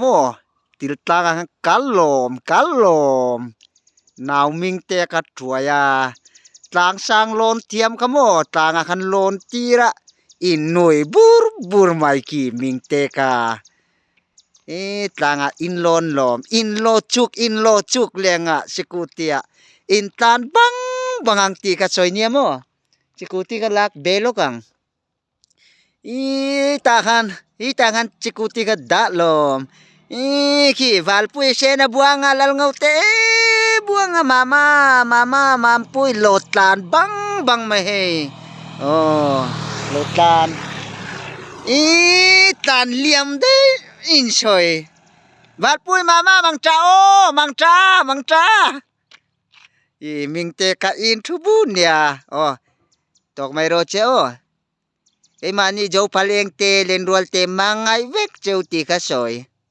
mo tiltanga kalom nào minh te ka truaya tlang sang lon tiam kamo tanga kan lon tira in noi bur mai ki minh te ka tanga in lo chuk lenga sikutia in tan bangang ti ka soy niya mo sikuti ka lak belo kang itahan sikuti ka dalom ki valpu sena buanga lal ngaute buanga mama mampui lotan bang mahe lotan tan liam de in soy valpui mama mangcha mingte ka in thubun ya tok mai ro che mani jo paleng te len rual te mangai vek cheu ti ka soy